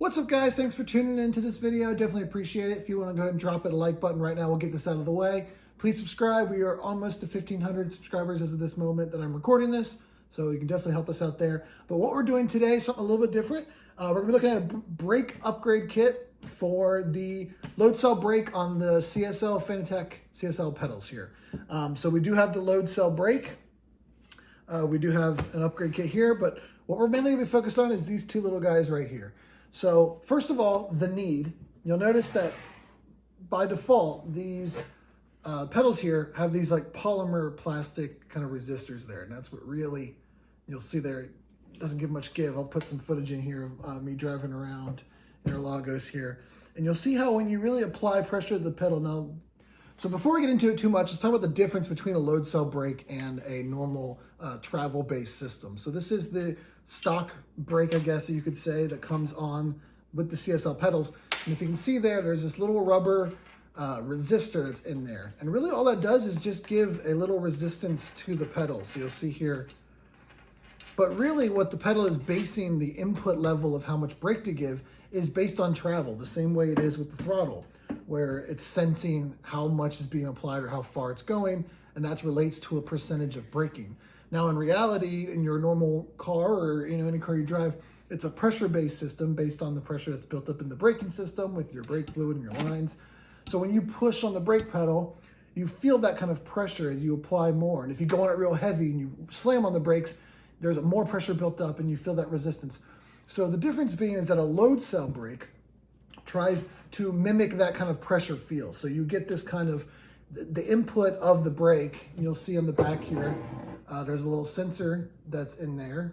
What's up, guys? Thanks for tuning into this video. Definitely appreciate it. If you want to go ahead and drop it a like button right now, we'll get this out of the way. Please subscribe. We are almost to 1,500 subscribers as of this moment that I'm recording this, so you can definitely help us out there. But what we're doing today is something a little bit different. We're going to be looking at a brake upgrade kit for the load cell brake on the CSL Fanatec CSL pedals here. So we do have the load cell brake. We do have an upgrade kit here, but what we're mainly going to be focused on is these two little guys right here. So first of all, the need. You'll notice that by default, these pedals here have these like polymer plastic kind of resistors there. And that's what really, you'll see there, it doesn't give much give. I'll put some footage in here of me driving around Interlagos here. And you'll see how when you really apply pressure to the pedal. Now, so before we get into it too much, let's talk about the difference between a load cell brake and a normal travel-based system. So this is the stock brake, I guess you could say, that comes on with the CSL pedals. And if you can see there, there's this little rubber resistor that's in there. And really all that does is just give a little resistance to the pedal. So you'll see here. But really what the pedal is basing the input level of how much brake to give is based on travel, the same way it is with the throttle, where it's sensing how much is being applied or how far it's going, and that relates to a percentage of braking. Now, in reality, in your normal car or any car you drive, it's a pressure-based system based on the pressure that's built up in the braking system with your brake fluid and your lines. So when you push on the brake pedal, you feel that kind of pressure as you apply more. And if you go on it real heavy and you slam on the brakes, there's more pressure built up and you feel that resistance. So the difference being is that a load cell brake tries to mimic that kind of pressure feel. So you get this kind of, the input of the brake, you'll see on the back here, there's a little sensor that's in there.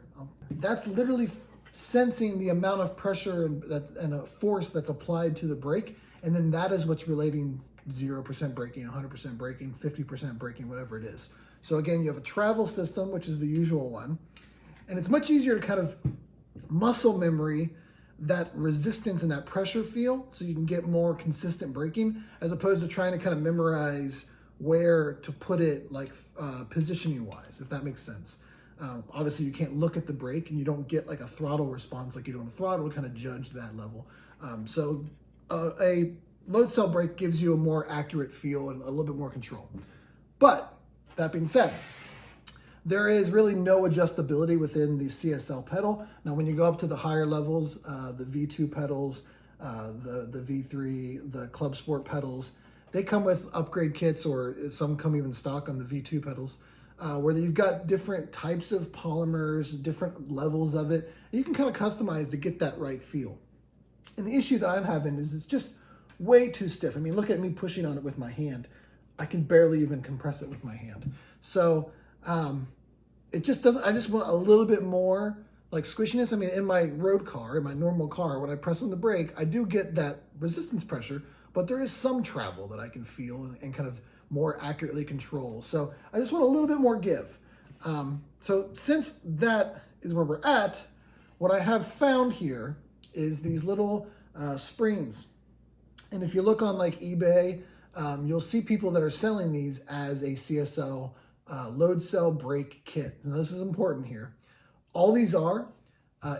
That's literally sensing the amount of pressure and a force that's applied to the brake. And then that is what's relating 0% braking, 100% braking, 50% braking, whatever it is. So again, you have a travel system, which is the usual one. And it's much easier to kind of muscle memory that resistance and that pressure feel so you can get more consistent braking, as opposed to trying to kind of memorize where to put it, like positioning wise, if that makes sense. Obviously you can't look at the brake and you don't get like a throttle response like you do on the throttle to kind of judge that level. So a load cell brake gives you a more accurate feel and a little bit more control. But that being said, there is really no adjustability within the CSL pedal. Now, when you go up to the higher levels, the V2 pedals, the V3, the Club Sport pedals, they come with upgrade kits, or some come even stock on the V2 pedals, where you've got different types of polymers, different levels of it, and you can kind of customize to get that right feel. And the issue that I'm having is it's just way too stiff. I mean, look at me pushing on it with my hand. I can barely even compress it with my hand. So it just doesn't, I just want a little bit more like squishiness. I mean, in my road car, in my normal car, when I press on the brake, I do get that resistance pressure, but there is some travel that I can feel and kind of more accurately control. So I just want a little bit more give. So since that is where we're at, what I have found here is these little springs. And if you look on like eBay, you'll see people that are selling these as a CSL load cell brake kit. Now this is important here. All these are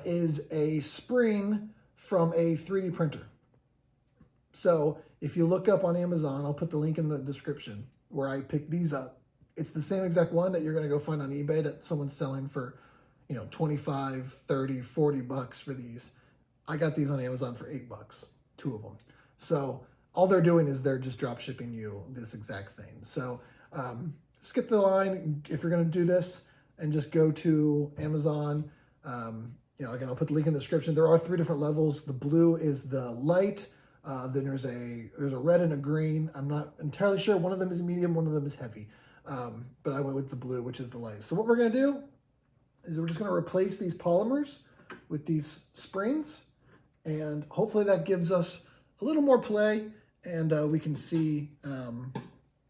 is a spring from a 3D printer. So if you look up on Amazon, I'll put the link in the description where I picked these up. It's the same exact one that you're going to go find on eBay that someone's selling for, 25, 30, 40 bucks for these. I got these on Amazon for $8, 2 of them. So all they're doing is they're just drop shipping you this exact thing. So skip the line if you're going to do this and just go to Amazon. Again, I'll put the link in the description. There are 3 different levels. The blue is the light. Then there's a red and a green. I'm not entirely sure. One of them is medium, one of them is heavy. But I went with the blue, which is the light. So what we're going to do is we're just going to replace these polymers with these springs. And hopefully that gives us a little more play, and we can see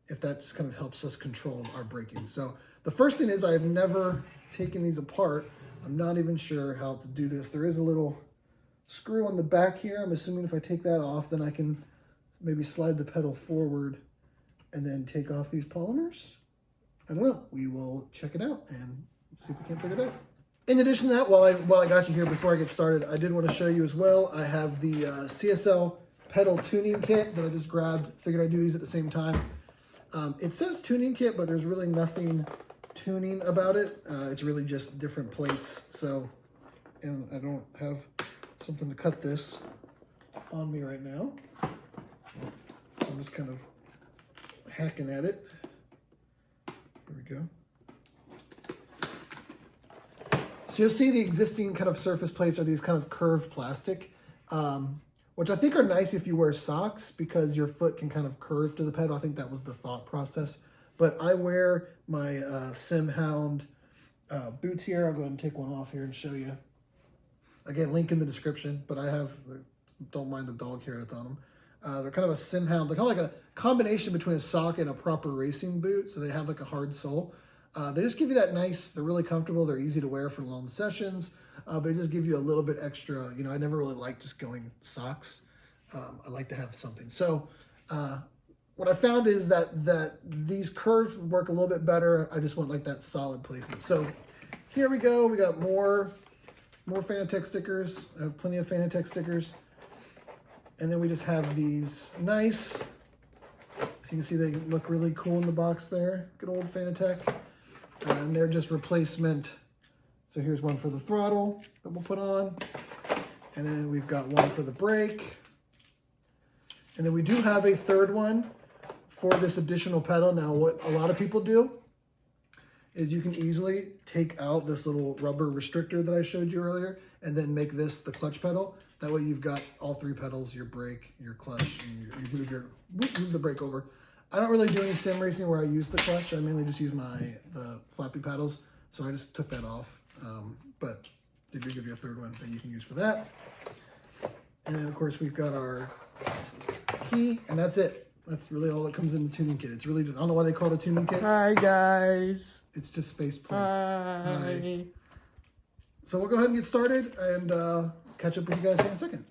if that just kind of helps us control our braking. So the first thing is, I have never taken these apart. I'm not even sure how to do this. There is a little screw on the back here. I'm assuming if I take that off, then I can maybe slide the pedal forward and then take off these polymers. I don't know. We will check it out and see if we can figure it out. In addition to that, while I got you here, before I get started, I did want to show you as well. I have the CSL pedal tuning kit that I just grabbed. Figured I'd do these at the same time. It says tuning kit, but there's really nothing tuning about it. It's really just different plates. So, and I don't have something to cut this on me right now. So I'm just kind of hacking at it. There we go. So you'll see the existing kind of surface plates are these kind of curved plastic, which I think are nice if you wear socks because your foot can kind of curve to the pedal. I think that was the thought process. But I wear my Simhound boots here. I'll go ahead and take one off here and show you. Again, link in the description, but I have, don't mind the dog hair that's on them. They're kind of a Simhound. They're kind of like a combination between a sock and a proper racing boot. So they have like a hard sole. They just give you that nice, they're really comfortable. They're easy to wear for long sessions, but they just give you a little bit extra. You know, I never really like just going socks. I like to have something. So what I found is that these curves work a little bit better. I just want like that solid placement. So here we go. We got more Fanatec stickers. I have plenty of Fanatec stickers. And then we just have these nice, so you can see they look really cool in the box there. Good old Fanatec. And they're just replacement. So here's one for the throttle that we'll put on. And then we've got one for the brake. And then we do have a third one for this additional pedal. Now, what a lot of people do is you can easily take out this little rubber restrictor that I showed you earlier and then make this the clutch pedal. That way you've got all three pedals, your brake, your clutch, and you move the brake over. I don't really do any sim racing where I use the clutch. I mainly just use the floppy paddles. So I just took that off. But they do give you a third one that you can use for that. And then of course we've got our key, and that's it. That's really all that comes in the tuning kit. It's really just, I don't know why they call it a tuning kit. Hi guys. It's just face plates. Hi. So we'll go ahead and get started and catch up with you guys in a second.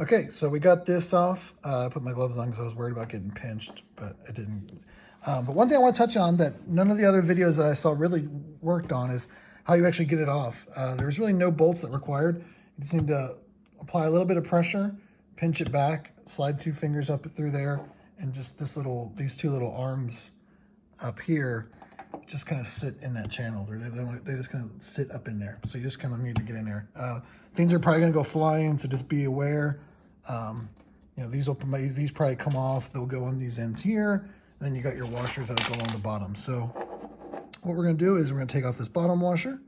Okay, so we got this off. I put my gloves on because I was worried about getting pinched, but I didn't. But one thing I want to touch on that none of the other videos that I saw really worked on is how you actually get it off. There was really no bolts that required. You just need to apply a little bit of pressure, pinch it back, slide 2 fingers up through there, and just these 2 little arms up here just kind of sit in that channel. They just kind of sit up in there. So you just kind of need to get in there. Things are probably going to go flying, so just be aware. You know, these probably come off. They'll go on these ends here. And then you got your washers that'll go on the bottom. So what we're going to do is we're going to take off this bottom washer.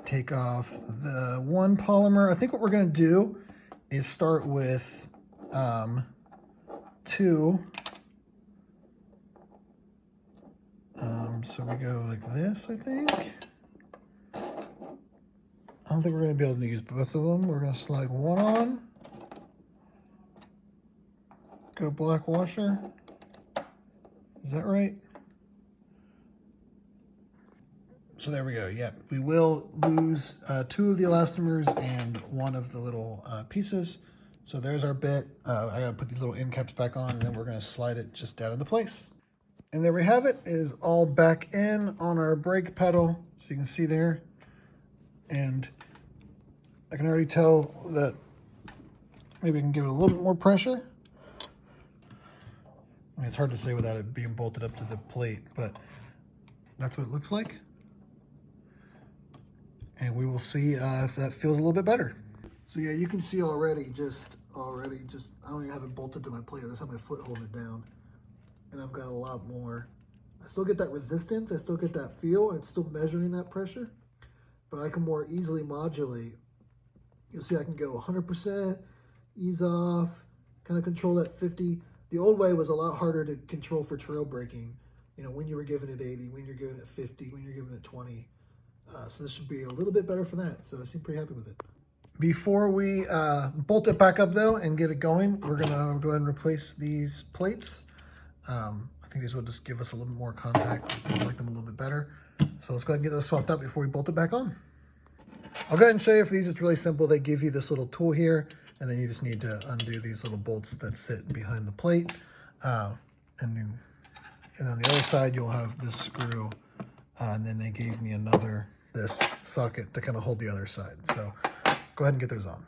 Take off the one polymer. I think what we're going to do is start with 2. So we go like this, I think. I don't think we're going to be able to use both of them. We're going to slide one on. Go black washer. Is that right? So there we go. Yeah, we will lose 2 of the elastomers and 1 of the little pieces. So there's our bit. I got to put these little end caps back on, and then we're going to slide it just down into place. And there we have it. It is all back in on our brake pedal. So you can see there. And I can already tell that maybe I can give it a little bit more pressure. I mean, it's hard to say without it being bolted up to the plate, but that's what it looks like. And we will see if that feels a little bit better. So yeah, you can see already, I don't even have it bolted to my plate. I just have my foot holding it down. And I've got a lot more. I still get that resistance. I still get that feel. And it's still measuring that pressure. But I can more easily modulate. You'll see I can go 100%, ease off, kind of control that 50. The old way was a lot harder to control for trail braking. You know, when you were giving it 80, when you're giving it 50, when you're giving it 20. So this should be a little bit better for that. So I seem pretty happy with it. Before we bolt it back up though and get it going, we're gonna go ahead and replace these plates. I think these will just give us a little bit more contact. I like them a little bit better. So let's go ahead and get those swapped out before we bolt it back on. I'll go ahead and show you for these. It's really simple. They give you this little tool here, and then you just need to undo these little bolts that sit behind the plate. And on the other side, you'll have this screw. And then they gave me another this socket to kind of hold the other side. So go ahead and get those on.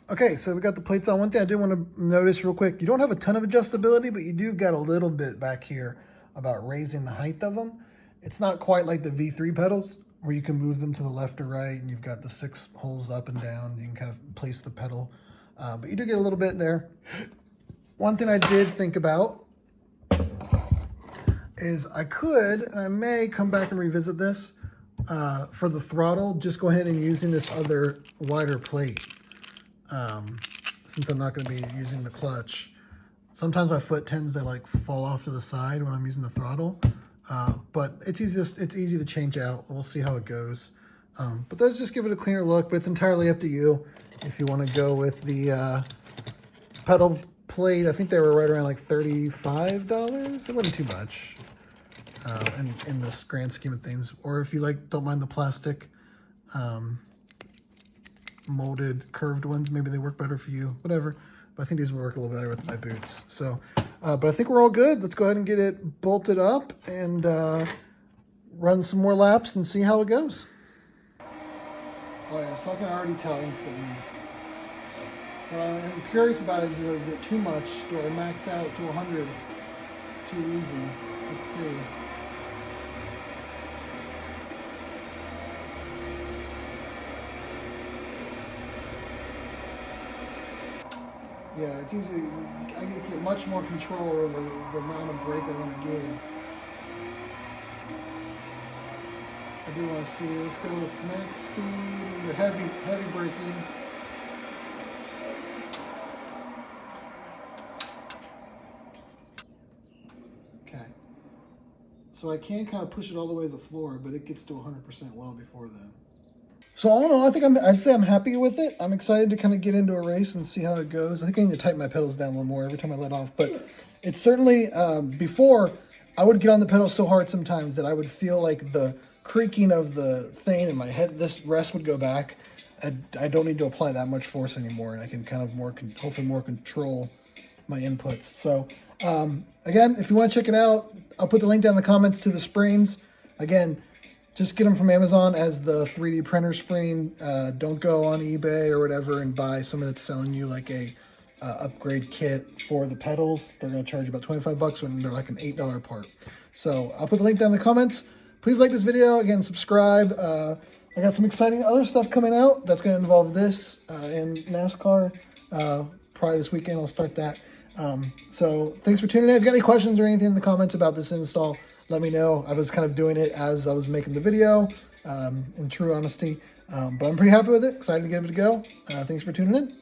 Okay, so we got the plates on. One thing I did want to notice real quick, you don't have a ton of adjustability, but you do got a little bit back here about raising the height of them. It's not quite like the V3 pedals where you can move them to the left or right and you've got the 6 holes up and down. You can kind of place the pedal, but you do get a little bit there. One thing I did think about is I could, and I may come back and revisit this, for the throttle, just go ahead and using this other wider plate. Since I'm not going to be using the clutch. Sometimes my foot tends to like fall off to the side when I'm using the throttle, but it's easy to change out. We'll see how it goes. But let's just give it a cleaner look, but it's entirely up to you if you want to go with the pedal plate. I think they were right around like $35. It wasn't too much in this grand scheme of things. Or if you like, don't mind the plastic molded curved ones, maybe they work better for you, whatever. But I think these would work a little better with my boots. So, but I think we're all good. Let's go ahead and get it bolted up and run some more laps and see how it goes. Oh yeah, so I can already tell instantly. What I'm curious about is it too much? Do I max out to 100 too easy? Let's see. Yeah, it's easy. I get much more control over the amount of brake I want to give. I do want to see. Let's go with max speed into heavy braking. Okay. So I can kind of push it all the way to the floor, but it gets to 100% well before then. So I don't know, I'd say I'm happy with it. I'm excited to kind of get into a race and see how it goes. I think I need to tighten my pedals down a little more every time I let off. But it's certainly, before, I would get on the pedals so hard sometimes that I would feel like the creaking of the thing in my head, this rest would go back. I don't need to apply that much force anymore, and I can kind of hopefully more control my inputs. So again, if you want to check it out, I'll put the link down in the comments to the springs. Again, just get them from Amazon as the 3D printer spring. Don't go on eBay or whatever and buy someone that's selling you like a upgrade kit for the pedals. They're going to charge you about 25 bucks when they're like an $8 part. So I'll put the link down in the comments. Please like this video. Again, subscribe. I got some exciting other stuff coming out that's going to involve this and NASCAR. Probably this weekend I'll start that. So thanks for tuning in. If you got any questions or anything in the comments about this install, let me know. I was kind of doing it as I was making the video, in true honesty. But I'm pretty happy with it. Excited to give it a go. Thanks for tuning in.